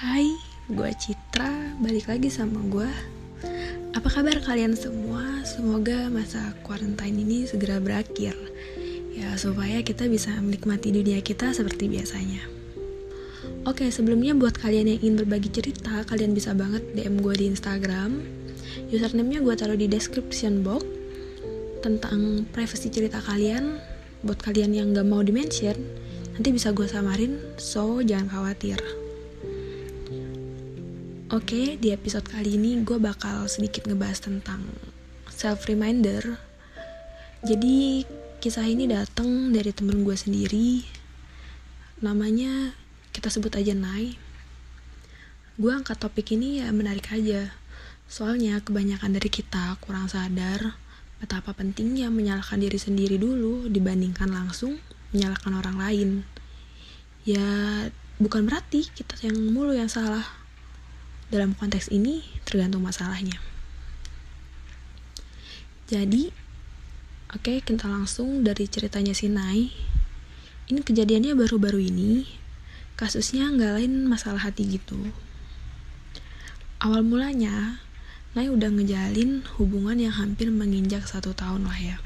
Hai, gue Citra, balik lagi sama gue. Apa kabar kalian semua? Semoga masa quarantine ini segera berakhir, ya supaya kita bisa menikmati dunia kita seperti biasanya. Oke, sebelumnya buat kalian yang ingin berbagi cerita, kalian bisa banget DM gue di Instagram. Username-nya gue taruh di description box. Tentang privasi cerita kalian, buat kalian yang gak mau di-mention, nanti bisa gue samarin, so jangan khawatir. Oke, di episode kali ini gue bakal sedikit ngebahas tentang self-reminder. Jadi, kisah ini datang dari temen gue sendiri. Namanya, kita sebut aja Nai. Gue angkat topik ini ya menarik aja. Soalnya kebanyakan dari kita kurang sadar betapa pentingnya menyalahkan diri sendiri dulu dibandingkan langsung menyalahkan orang lain. Ya, bukan berarti kita yang mulu yang salah. Dalam konteks ini tergantung masalahnya. Jadi, oke, kita langsung dari ceritanya si Nai. Ini kejadiannya baru-baru ini. Kasusnya nggak lain masalah hati gitu. Awal mulanya, Nai udah ngejalin hubungan yang hampir menginjak 1 tahun lah ya.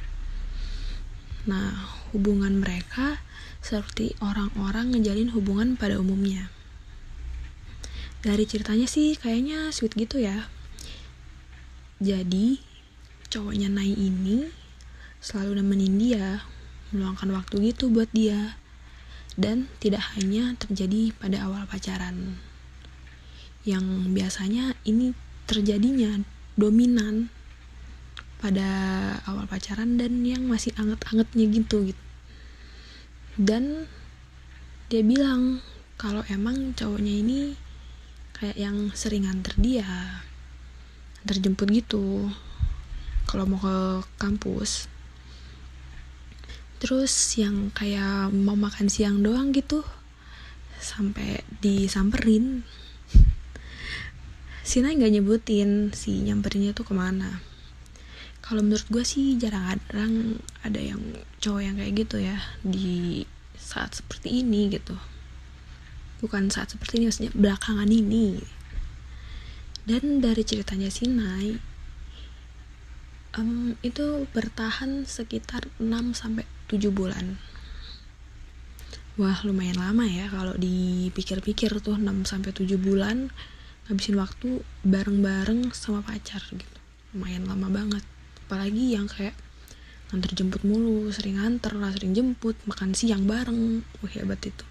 Nah, hubungan mereka seperti orang-orang ngejalin hubungan pada umumnya. Dari ceritanya sih kayaknya sweet gitu ya. Jadi cowoknya Nai ini selalu nemenin dia, meluangkan waktu gitu buat dia. Dan tidak hanya terjadi pada awal pacaran, yang biasanya ini terjadinya dominan pada awal pacaran dan yang masih anget-angetnya gitu. Dan dia bilang kalau emang cowoknya ini kayak yang sering antar dia, antar jemput gitu kalau mau ke kampus. Terus yang kayak mau makan siang doang gitu sampai disamperin. Si Nai gak nyebutin si nyamperinnya tuh kemana. Kalau menurut gue sih jarang-jarang ada yang cowok yang kayak gitu ya di saat seperti ini gitu. Bukan saat seperti ini, maksudnya belakangan ini. Dan dari ceritanya si Nai, itu bertahan sekitar 6-7 bulan. Wah, lumayan lama ya kalau dipikir-pikir tuh 6-7 bulan ngabisin waktu bareng-bareng sama pacar gitu. Lumayan lama banget. Apalagi yang kayak nganter jemput mulu, sering nganter lah, sering jemput, makan siang bareng. Wah, hebat itu.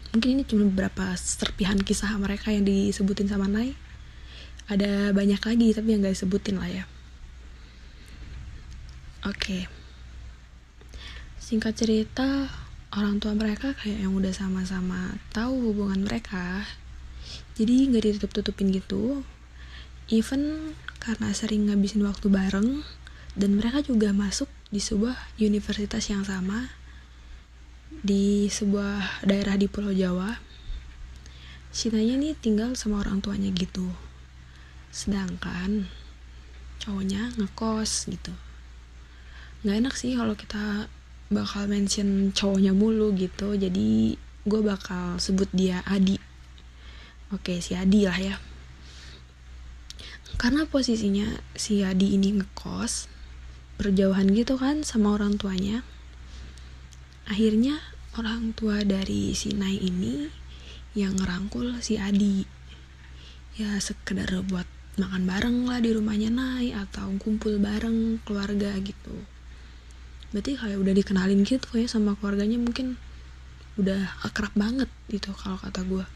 Mungkin ini cuma beberapa serpihan kisah mereka yang disebutin sama Nai. Ada banyak lagi tapi yang gak disebutin lah ya. Oke. Singkat cerita, orang tua mereka kayak yang udah sama-sama tahu hubungan mereka. Jadi gak ditutup-tutupin gitu. Even karena sering ngabisin waktu bareng, dan mereka juga masuk di sebuah universitas yang sama di sebuah daerah di Pulau Jawa. Si Nainya nih tinggal sama orang tuanya gitu. Sedangkan cowoknya ngekos gitu. Gak enak sih kalau kita bakal mention cowoknya mulu gitu. Jadi gue bakal sebut dia Adi. Oke, si Adi lah ya. Karena posisinya si Adi ini ngekos berjauhan gitu kan sama orang tuanya. Akhirnya orang tua dari si Nai ini yang ngerangkul si Adi. Ya sekedar buat makan bareng lah di rumahnya Nai atau kumpul bareng keluarga gitu. Berarti kayak udah dikenalin gitu ya sama keluarganya, mungkin udah akrab banget gitu kalau kata gue.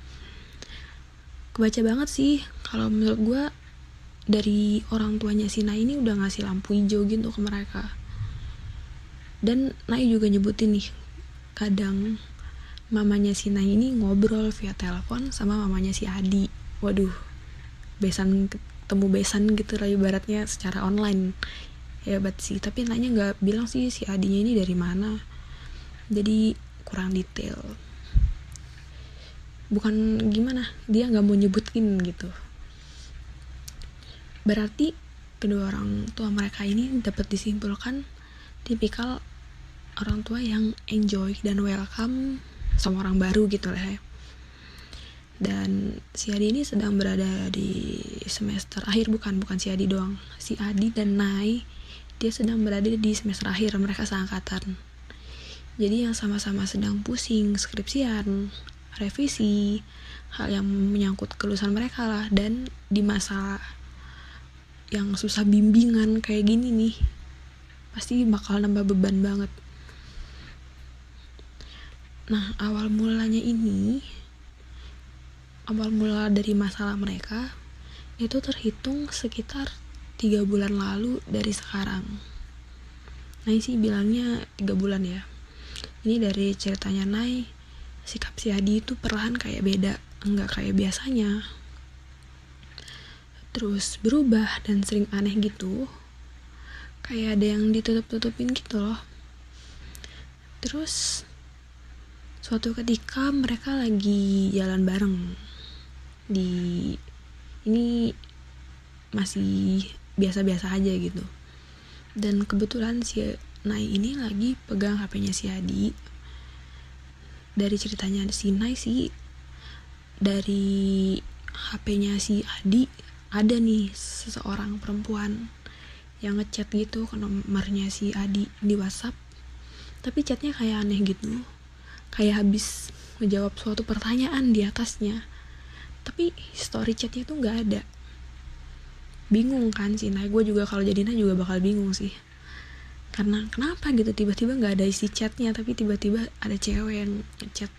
Kebaca banget sih kalau menurut gue dari orang tuanya si Nai ini udah ngasih lampu hijau gitu ke mereka. Dan Nai juga nyebutin nih, kadang mamanya si Nai ini ngobrol via telepon sama mamanya si Adi. Waduh, besan ketemu besan gitu lah ibaratnya secara online. Hebat sih, tapi Nainya gak bilang sih si Adinya ini dari mana. Jadi kurang detail. Bukan gimana, dia gak mau nyebutin gitu. Berarti kedua orang tua mereka ini dapat disimpulkan tipikal orang tua yang enjoy dan welcome sama orang baru gitu lah ya. Dan si Adi ini sedang berada di semester akhir, bukan si Adi doang, si Adi dan Nai dia sedang berada di semester akhir, mereka seangkatan. Jadi yang sama-sama sedang pusing skripsian, revisi, hal yang menyangkut kelulusan mereka lah. Dan di masa yang susah bimbingan kayak gini nih, pasti bakal nambah beban banget. Nah, awal mula dari masalah mereka itu terhitung sekitar 3 bulan lalu dari sekarang. Nah, sih bilangnya 3 bulan ya. Ini dari ceritanya Nai, sikap si Adi itu perlahan kayak beda, enggak kayak biasanya. Terus berubah dan sering aneh gitu. Kayak ada yang ditutup-tutupin gitu loh. Terus suatu ketika mereka lagi jalan bareng. Ini masih biasa-biasa aja gitu. Dan kebetulan si Nai ini lagi pegang HP-nya si Adi. Dari ceritanya si Nai sih, dari HP-nya si Adi ada nih seseorang perempuan yang ngechat gitu ke nomornya si Adi di WhatsApp. Tapi chatnya kayak aneh gitu, kayak habis menjawab suatu pertanyaan di atasnya, tapi story chatnya tuh nggak ada. Bingung kan sih Nai, gue juga kalau jadi Nai juga bakal bingung sih, karena kenapa gitu tiba-tiba nggak ada isi chatnya, tapi tiba-tiba ada cewek yang ngechat,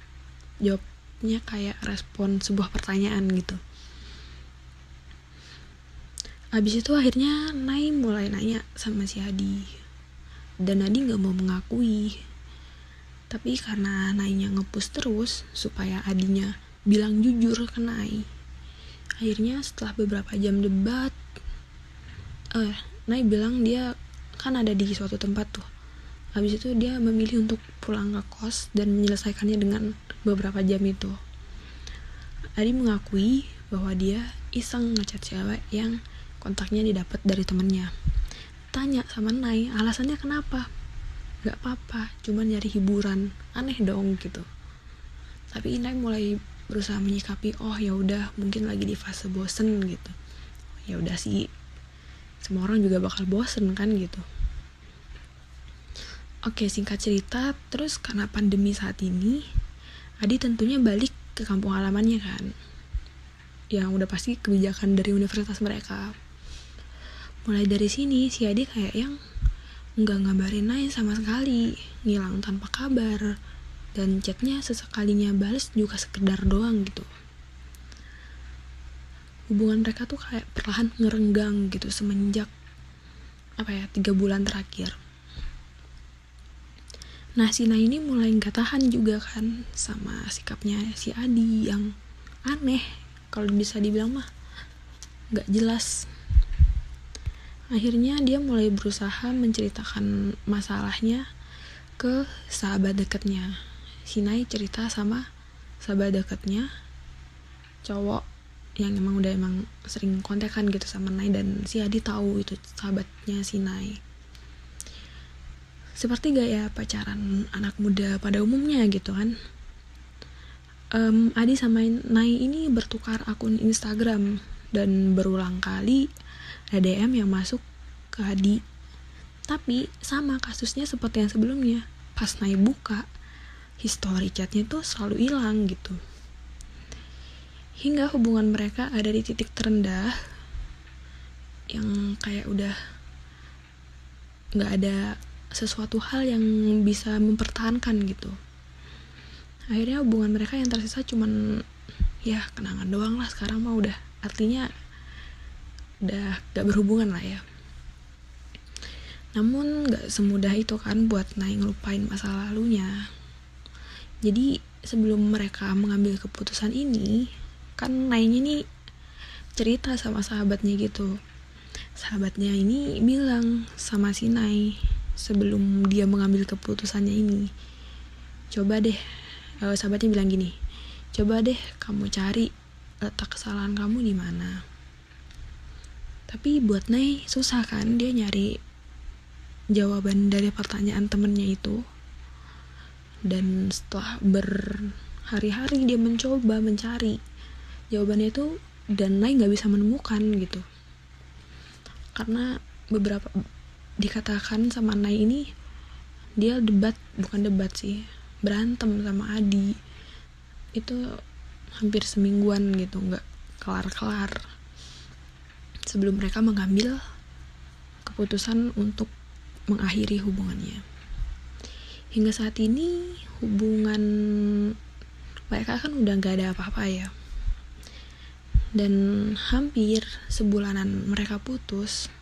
jawabnya kayak respon sebuah pertanyaan gitu. Abis itu akhirnya Nai mulai nanya sama si Adi, dan Adi nggak mau mengakui. Tapi karena Nainya ngepush terus supaya Adinya bilang jujur ke Nai, akhirnya setelah beberapa jam debat, Nai bilang dia kan ada di suatu tempat tuh. Habis itu dia memilih untuk pulang ke kos dan menyelesaikannya dengan beberapa jam itu. Adi mengakui bahwa dia iseng ngechat cewek yang kontaknya didapat dari temennya. Tanya sama Nai alasannya kenapa. Gak apa-apa, cuman nyari hiburan. Aneh dong gitu. Tapi Nai mulai berusaha menyikapi, oh ya udah mungkin lagi di fase bosen gitu. Ya udah sih, semua orang juga bakal bosen kan gitu. Oke, singkat cerita, terus karena pandemi saat ini, Adi tentunya balik ke kampung halamannya kan, yang udah pasti kebijakan dari universitas mereka. Mulai dari sini si Adi kayak yang nggak ngabarin Nai sama sekali, ngilang tanpa kabar, dan chatnya sesekalinya bales juga sekedar doang gitu. Hubungan mereka tuh kayak perlahan ngerenggang gitu semenjak 3 bulan terakhir. Nah, si Nai ini mulai nggak tahan juga kan sama sikapnya si Adi yang aneh, kalau bisa dibilang mah nggak jelas. Akhirnya dia mulai berusaha menceritakan masalahnya ke sahabat dekatnya. Si Nai cerita sama sahabat dekatnya, cowok yang emang sering kontekan gitu sama Nai, dan si Adi tahu itu sahabatnya si Nai. Seperti gaya pacaran anak muda pada umumnya gitu kan. Adi sama Nai ini bertukar akun Instagram, dan berulang kali ada DM yang masuk ke Adi. Tapi sama kasusnya seperti yang sebelumnya, pas Nai buka, history chatnya tuh selalu hilang gitu. Hingga hubungan mereka ada di titik terendah, yang kayak udah gak ada sesuatu hal yang bisa mempertahankan gitu. Akhirnya hubungan mereka yang tersisa cuman ya kenangan doang lah sekarang mah, udah artinya udah gak berhubungan lah ya. Namun gak semudah itu kan buat Nai ngelupain masa lalunya. Jadi sebelum mereka mengambil keputusan ini, kan Nainya nih cerita sama sahabatnya gitu. Sahabatnya ini bilang sama si Nai sebelum dia mengambil keputusannya ini, sahabatnya bilang gini, coba deh kamu cari letak kesalahan kamu di mana. Tapi buat Nai susah kan, dia nyari jawaban dari pertanyaan temennya itu. Dan setelah berhari-hari dia mencoba mencari, jawabannya itu, dan Nay nggak bisa menemukan gitu, karena beberapa dikatakan sama Nay ini dia bukan debat sih, berantem sama Adi itu hampir semingguan gitu, nggak kelar-kelar sebelum mereka mengambil keputusan untuk mengakhiri hubungannya. Hingga saat ini hubungan mereka kan udah gak ada apa-apa ya, dan hampir sebulanan mereka putus.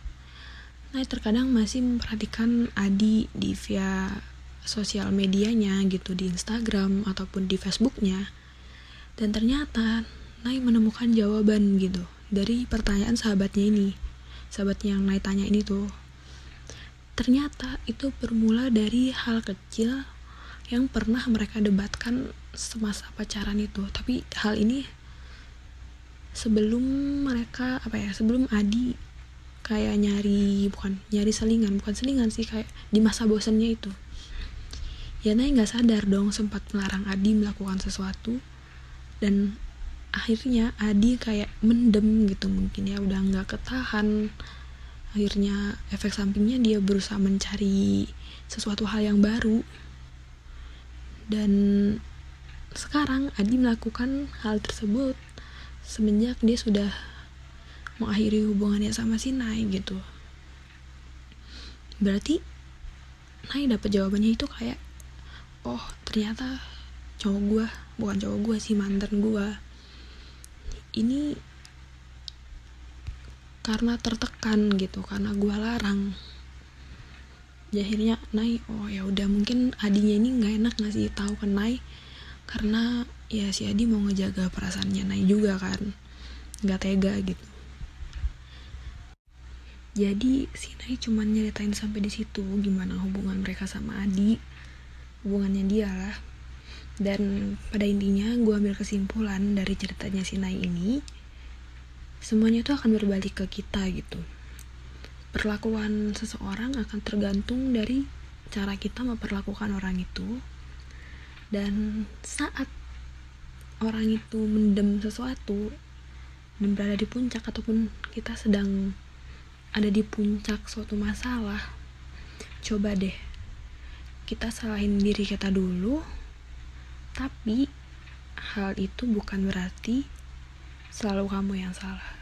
Nah, terkadang masih memperhatikan Adi di via sosial medianya gitu, di Instagram ataupun di Facebooknya, dan ternyata Nay menemukan jawaban gitu dari pertanyaan sahabatnya yang Nay tanya ini tuh. Ternyata itu bermula dari hal kecil yang pernah mereka debatkan semasa pacaran itu. Tapi hal ini sebelum Adi kayak bukan selingan sih, kayak di masa bosannya itu. Ya Nay nggak sadar dong sempat melarang Adi melakukan sesuatu, dan akhirnya Adi kayak mendem gitu, mungkin ya udah nggak ketahan. Akhirnya efek sampingnya dia berusaha mencari sesuatu hal yang baru, dan sekarang Adi melakukan hal tersebut semenjak dia sudah mengakhiri hubungannya sama si Nay gitu. Berarti Nay dapat jawabannya itu kayak, oh ternyata mantan gue ini karena tertekan gitu, karena gue larang. Jadi akhirnya Nay, oh ya udah, mungkin Adinya ini nggak enak ngasih tahu ke Nay karena ya si Adi mau ngejaga perasaannya Nay juga kan, nggak tega gitu. Jadi si Nay cuma nyeritain sampai di situ gimana hubungan mereka sama Adi, hubungannya dia lah. Dan pada intinya gue ambil kesimpulan dari ceritanya si Nay ini, semuanya tuh akan berbalik ke kita gitu. Perlakuan seseorang akan tergantung dari cara kita memperlakukan orang itu. Dan saat orang itu mendem sesuatu dan berada di puncak, ataupun kita sedang ada di puncak suatu masalah, coba deh kita salahin diri kita dulu. Tapi hal itu bukan berarti selalu kamu yang salah.